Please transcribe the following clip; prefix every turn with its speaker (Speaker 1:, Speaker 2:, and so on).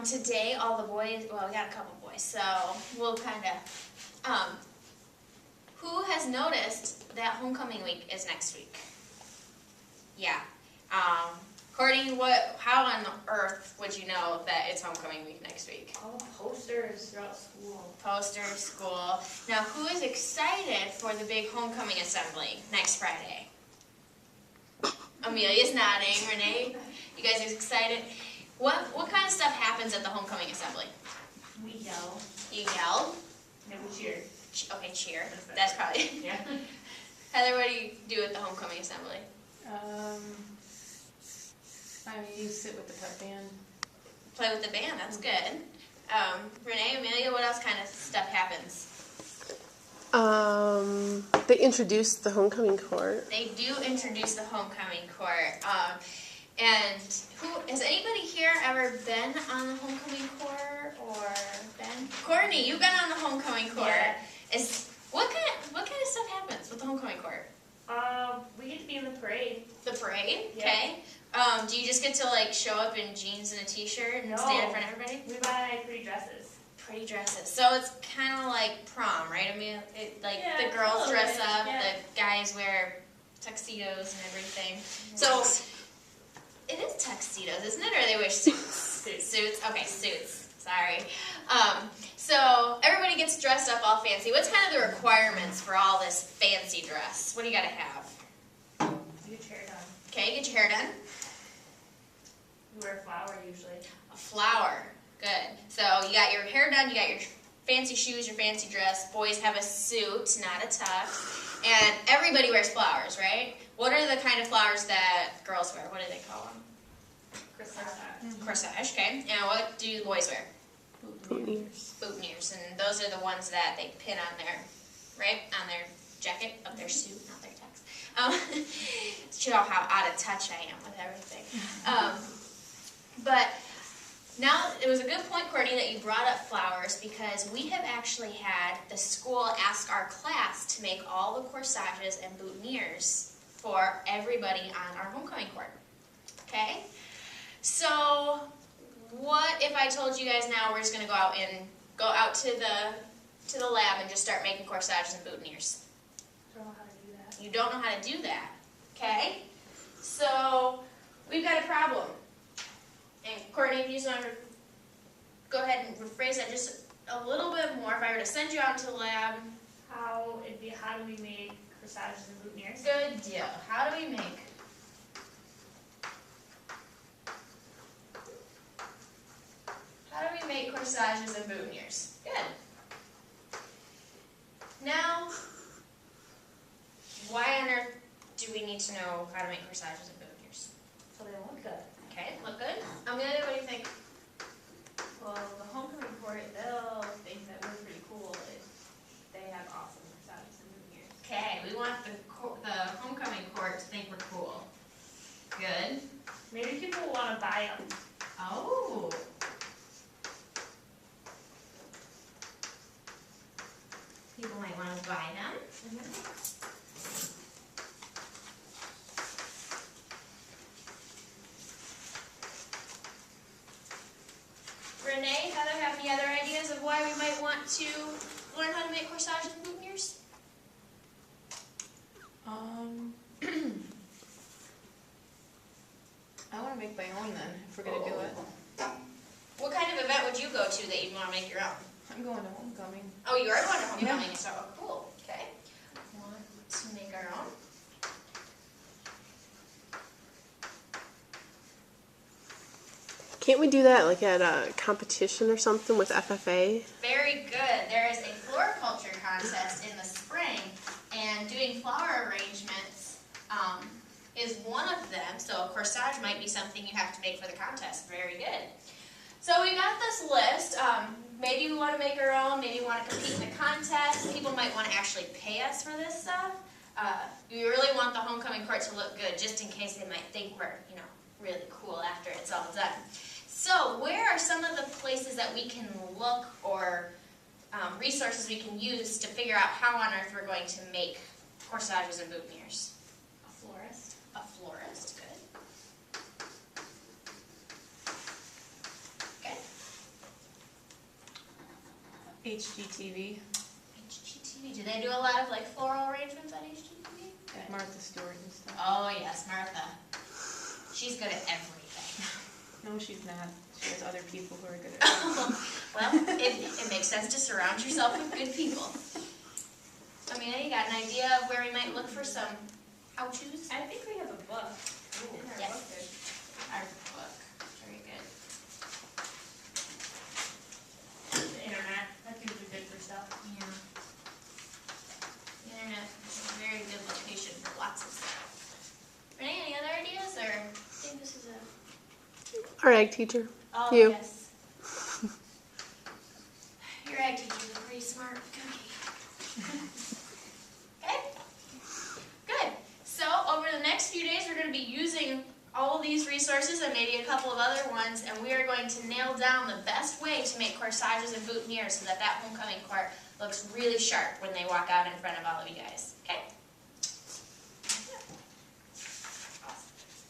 Speaker 1: today all the boys, well, we got a couple boys, so we'll kind of, who has noticed that homecoming week is next week? Yeah. Courtney, how on earth would you know that it's homecoming week next week?
Speaker 2: Oh, posters throughout school.
Speaker 1: Posters, school. Now, who is excited for the big homecoming assembly next Friday? Amelia's nodding. Renee, you guys are excited? What kind of stuff happens at the homecoming assembly?
Speaker 2: We yell.
Speaker 1: You yell?
Speaker 2: And we cheer.
Speaker 1: Okay, cheer. That's probably.
Speaker 2: Yeah.
Speaker 1: Heather, what do you do at the homecoming assembly?
Speaker 3: You sit with the pep band.
Speaker 1: Play with the band. That's good. Renee, Amelia, what else kind of stuff happens?
Speaker 4: They introduced the homecoming court.
Speaker 1: They do introduce the homecoming court. And has anybody here ever been on the homecoming court or been? Courtney, you've been on the homecoming court.
Speaker 2: Yeah.
Speaker 1: What kind of stuff happens with the homecoming court?
Speaker 2: We get to be in the parade.
Speaker 1: The parade?
Speaker 2: Yeah.
Speaker 1: Okay. Do you just get to show up in jeans and a t-shirt and
Speaker 2: No.
Speaker 1: stand in front of everybody?
Speaker 2: We buy pretty dresses.
Speaker 1: Pretty dresses. So it's kind of like prom, right? I mean,
Speaker 2: Yeah,
Speaker 1: the girls dress up,
Speaker 2: yeah.
Speaker 1: the guys wear tuxedos and everything. So it is tuxedos, isn't it? Or they wear suits? Suits. Okay, suits. Sorry. So everybody gets dressed up all fancy. What's kind of the requirements for all this fancy dress? What do you got to have?
Speaker 2: You get your hair done.
Speaker 1: Okay, get your hair done.
Speaker 2: We wear a flower usually.
Speaker 1: A flower. Good. So you got your hair done, you got your fancy shoes, your fancy dress. Boys have a suit, not a tux. And everybody wears flowers, right? What are the kind of flowers that girls wear? What do they call them?
Speaker 2: Corsage.
Speaker 1: Corsage, okay. And what do the boys wear?
Speaker 4: Boutonnieres.
Speaker 1: Boutonnieres. And those are the ones that they pin on their, right? On their jacket of their suit, not their tux. Show how out of touch I am with everything. But now, it was a good point, Courtney, that you brought up flowers because we have actually had the school ask our class to make all the corsages and boutonnieres for everybody on our homecoming court. Okay? So, what if I told you guys now we're just going to go out to the lab and just start making corsages and boutonnieres?
Speaker 2: I don't know how to do that.
Speaker 1: You don't know how to do that. Okay? So, we've got a problem. And Courtney, if you just want to go ahead and rephrase that just a little bit more, if I were to send you out to the lab.
Speaker 2: How do we make corsages and boutonnieres?
Speaker 1: Good deal. How do we make corsages and boutonnieres? Good. Now, why on earth do we need to know how to make corsages and boutonnieres?
Speaker 2: So they look good.
Speaker 1: Okay, look good. Amelia, what do you think?
Speaker 5: Well, the homecoming court, they'll think that we're pretty cool if they have awesome corsages and boutonnieres.
Speaker 1: Okay, we want the homecoming court to think we're cool. Good.
Speaker 2: Maybe people want to buy them.
Speaker 1: Oh. People might want to buy them. Renee, Heather, have any other ideas of why we might want to learn how to make corsages and boutonnieres?
Speaker 3: I want to make my own then, if we're going to do it.
Speaker 1: What kind of event would you go to that you'd want to make your own?
Speaker 3: I'm going to homecoming.
Speaker 1: Oh, you are going to homecoming, so cool. Okay. Want to make our own?
Speaker 4: Can't we do that at a competition or something with FFA?
Speaker 1: Very good. There is a floriculture contest in the spring, and doing flower arrangements is one of them. So a corsage might be something you have to make for the contest. Very good. So we got this list. Maybe we want to make our own. Maybe we want to compete in the contest. People might want to actually pay us for this stuff. We really want the homecoming court to look good, just in case they might think we're, really cool after it's all done. So where are some of the places that we can look or resources we can use to figure out how on earth we're going to make corsages and boutonnieres?
Speaker 2: A florist.
Speaker 1: A florist, good. Okay.
Speaker 3: HGTV,
Speaker 1: HGTV, do they do a lot of like floral arrangements on HGTV?
Speaker 3: like Martha Stewart and stuff.
Speaker 1: Oh yes, Martha. She's good at everything.
Speaker 3: No, she's not. She has other people who are good at it.
Speaker 1: Well, it makes sense to surround yourself with good people. Amina, you got an idea of where we might look for some how-tos?
Speaker 5: I think we have a book in our
Speaker 1: Yes.
Speaker 5: book there.
Speaker 1: Our book, very good.
Speaker 2: The internet, that's usually good for stuff.
Speaker 1: Yeah. The internet is a very good location for lots of stuff. Renee, any other ideas, or I think this is a...
Speaker 4: Our ag teacher.
Speaker 1: Oh,
Speaker 4: You.
Speaker 1: yes. Your ag teacher's a pretty smart cookie. Okay? Good. So, over the next few days, we're going to be using all of these resources and maybe a couple of other ones, and we are going to nail down the best way to make corsages and boutonnieres so that homecoming court looks really sharp when they walk out in front of all of you guys. Okay?